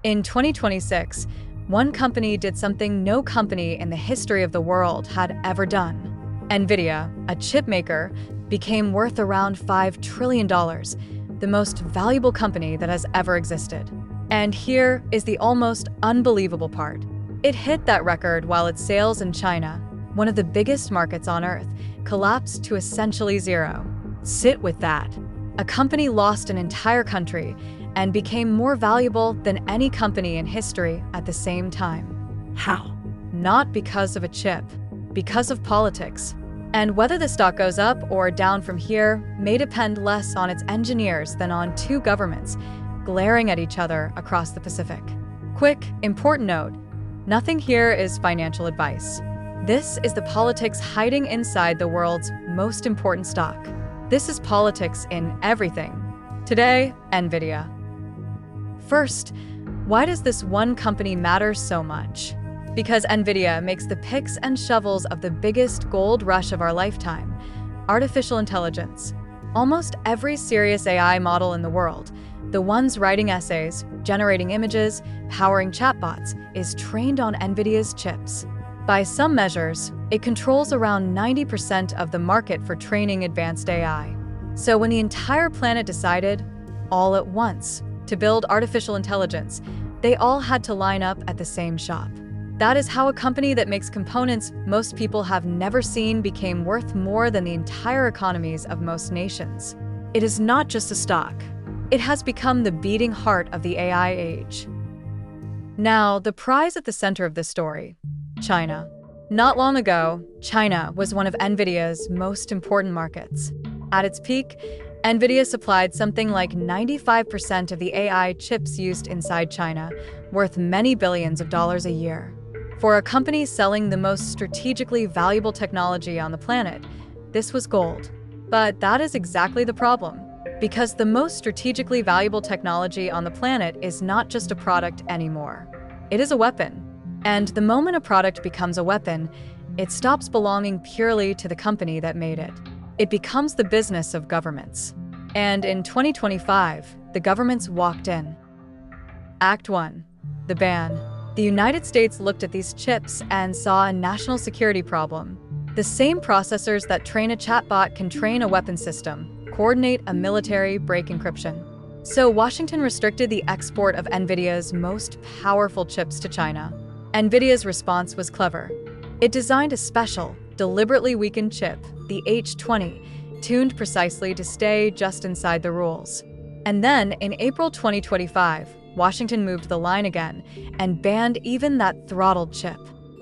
In 2026, one company did something no company in the history of the world had ever done. Nvidia, a chip maker, became worth around $5 trillion, the most valuable company that has ever existed. And here is the almost unbelievable part. It hit that record while its sales in China, one of the biggest markets on Earth, collapsed to essentially zero. Sit with that. A company lost an entire country and became more valuable than any company in history at the same time. How? Not because of a chip, because of politics. And whether the stock goes up or down from here may depend less on its engineers than on two governments glaring at each other across the Pacific. Quick, important note, nothing here is financial advice. This is the politics hiding inside the world's most important stock. This is politics in everything. Today, Nvidia. First, why does this one company matter so much? Because Nvidia makes the picks and shovels of the biggest gold rush of our lifetime, artificial intelligence. Almost every serious AI model in the world, the ones writing essays, generating images, powering chatbots, is trained on Nvidia's chips. By some measures, it controls around 90% of the market for training advanced AI. So when the entire planet decided, all at once, to build artificial intelligence, they all had to line up at the same shop. That is how a company that makes components most people have never seen became worth more than the entire economies of most nations. It is not just a stock. It has become the beating heart of the AI age. Now, the prize at the center of this story, China. Not long ago, China was one of Nvidia's most important markets. At its peak, Nvidia supplied something like 95% of the AI chips used inside China, worth many billions of dollars a year. For a company selling the most strategically valuable technology on the planet, this was gold. But that is exactly the problem, because the most strategically valuable technology on the planet is not just a product anymore. It is a weapon. And the moment a product becomes a weapon, it stops belonging purely to the company that made it. It becomes the business of governments. And in 2025, the governments walked in. Act 1. The ban. The United States looked at these chips and saw a national security problem. The same processors that train a chatbot can train a weapon system, coordinate a military, break encryption. So Washington restricted the export of Nvidia's most powerful chips to China. Nvidia's response was clever. It designed a special, deliberately weakened chip, the H20, tuned precisely to stay just inside the rules. And then, in April 2025, Washington moved the line again and banned even that throttled chip.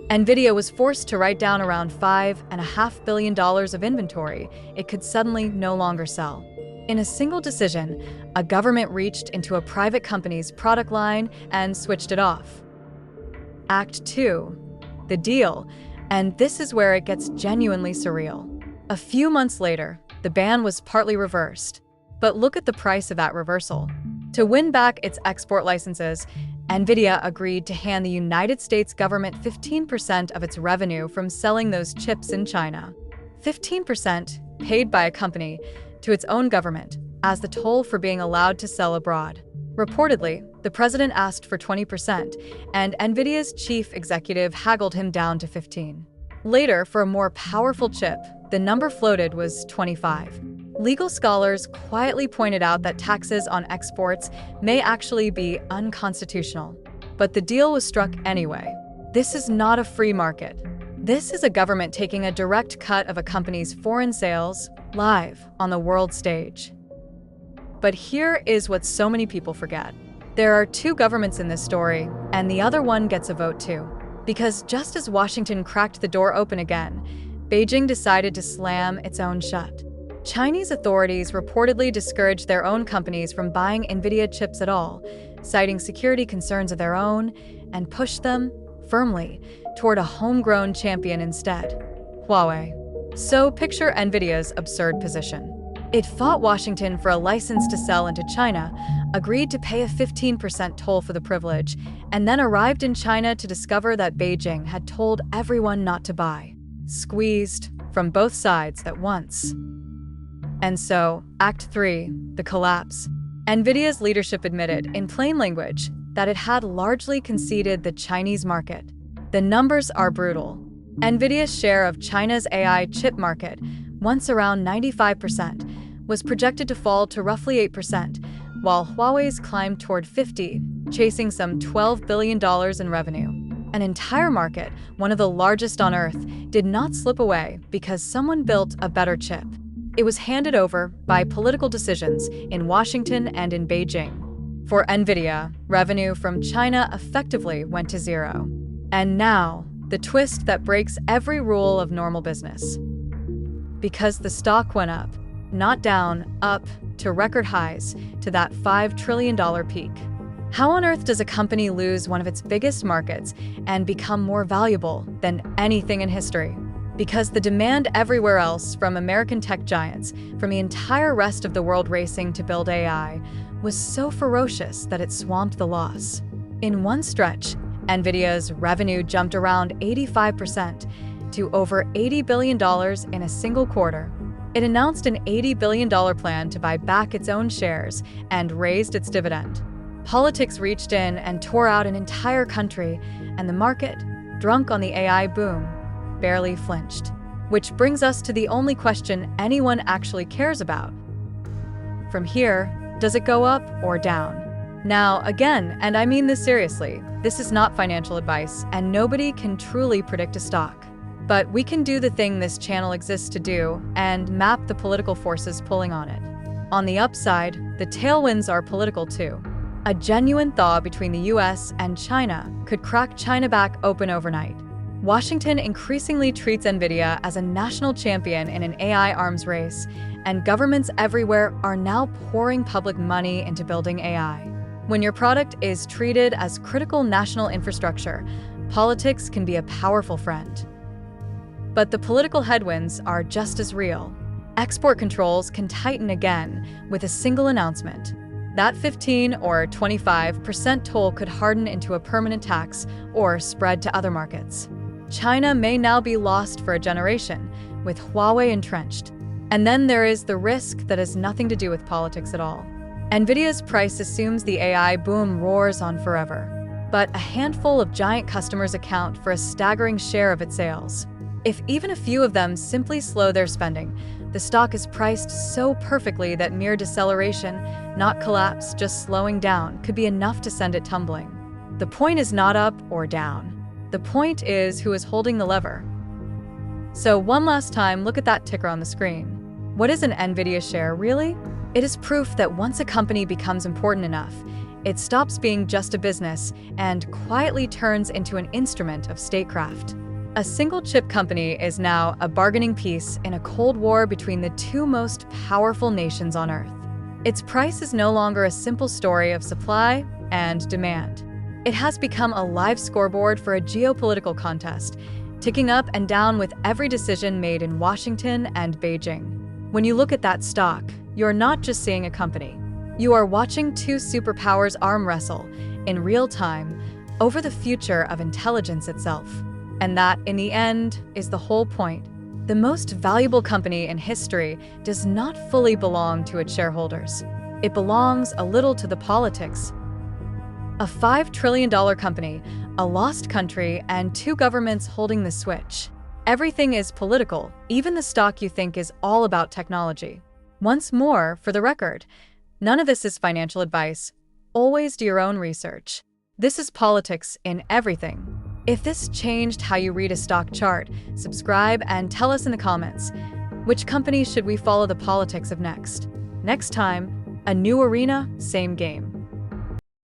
Nvidia was forced to write down around $5.5 billion of inventory it could suddenly no longer sell. In a single decision, a government reached into a private company's product line and switched it off. Act 2. The deal. And this is where it gets genuinely surreal. A few months later, the ban was partly reversed. But look at the price of that reversal. To win back its export licenses, Nvidia agreed to hand the United States government 15% of its revenue from selling those chips in China. 15% paid by a company to its own government as the toll for being allowed to sell abroad. Reportedly, the president asked for 20%, and Nvidia's chief executive haggled him down to 15%. Later, for a more powerful chip, the number floated was 25%. Legal scholars quietly pointed out that taxes on exports may actually be unconstitutional. But the deal was struck anyway. This is not a free market. This is a government taking a direct cut of a company's foreign sales live on the world stage. But here is what so many people forget. There are two governments in this story, and the other one gets a vote too. Because just as Washington cracked the door open again, Beijing decided to slam its own shut. Chinese authorities reportedly discouraged their own companies from buying Nvidia chips at all, citing security concerns of their own, and pushed them, firmly, toward a homegrown champion instead, Huawei. So picture Nvidia's absurd position. It fought Washington for a license to sell into China, agreed to pay a 15% toll for the privilege, and then arrived in China to discover that Beijing had told everyone not to buy. Squeezed from both sides at once. And so, Act 3, the collapse. Nvidia's leadership admitted, in plain language, that it had largely conceded the Chinese market. The numbers are brutal. Nvidia's share of China's AI chip market, once around 95%, was projected to fall to roughly 8%, while Huawei's climbed toward 50%, chasing some $12 billion in revenue. An entire market, one of the largest on Earth, did not slip away because someone built a better chip. It was handed over by political decisions in Washington and in Beijing. For Nvidia, revenue from China effectively went to zero. And now, the twist that breaks every rule of normal business. Because the stock went up, not down, up, to record highs, to that $5 trillion peak. How on earth does a company lose one of its biggest markets and become more valuable than anything in history? Because the demand everywhere else, from American tech giants, from the entire rest of the world racing to build AI, was so ferocious that it swamped the loss. In one stretch, Nvidia's revenue jumped around 85% to over $80 billion in a single quarter. It announced an $80 billion plan to buy back its own shares and raised its dividend. Politics reached in and tore out an entire country, and the market, drunk on the AI boom, barely flinched. Which brings us to the only question anyone actually cares about. From here, does it go up or down? Now, again, and I mean this seriously, this is not financial advice, and nobody can truly predict a stock. But we can do the thing this channel exists to do and map the political forces pulling on it. On the upside, the tailwinds are political too. A genuine thaw between the US and China could crack China back open overnight. Washington increasingly treats Nvidia as a national champion in an AI arms race, and governments everywhere are now pouring public money into building AI. When your product is treated as critical national infrastructure, politics can be a powerful friend. But the political headwinds are just as real. Export controls can tighten again with a single announcement. That 15 or 25% toll could harden into a permanent tax or spread to other markets. China may now be lost for a generation, with Huawei entrenched. And then there is the risk that has nothing to do with politics at all. Nvidia's price assumes the AI boom roars on forever, but a handful of giant customers account for a staggering share of its sales. If even a few of them simply slow their spending, the stock is priced so perfectly that mere deceleration, not collapse, just slowing down, could be enough to send it tumbling. The point is not up or down. The point is who is holding the lever. So one last time, look at that ticker on the screen. What is an Nvidia share, really? It is proof that once a company becomes important enough, it stops being just a business and quietly turns into an instrument of statecraft. A single chip company is now a bargaining piece in a Cold War between the two most powerful nations on Earth. Its price is no longer a simple story of supply and demand. It has become a live scoreboard for a geopolitical contest, ticking up and down with every decision made in Washington and Beijing. When you look at that stock, you're not just seeing a company. You are watching two superpowers arm wrestle in real time over the future of intelligence itself. And that, in the end, is the whole point. The most valuable company in history does not fully belong to its shareholders. It belongs a little to the politics. A $5 trillion company, a lost country, and two governments holding the switch. Everything is political, even the stock you think is all about technology. Once more, for the record, none of this is financial advice. Always do your own research. This is politics in everything. If this changed how you read a stock chart, subscribe and tell us in the comments, which company should we follow the politics of next? Next time, a new arena, same game.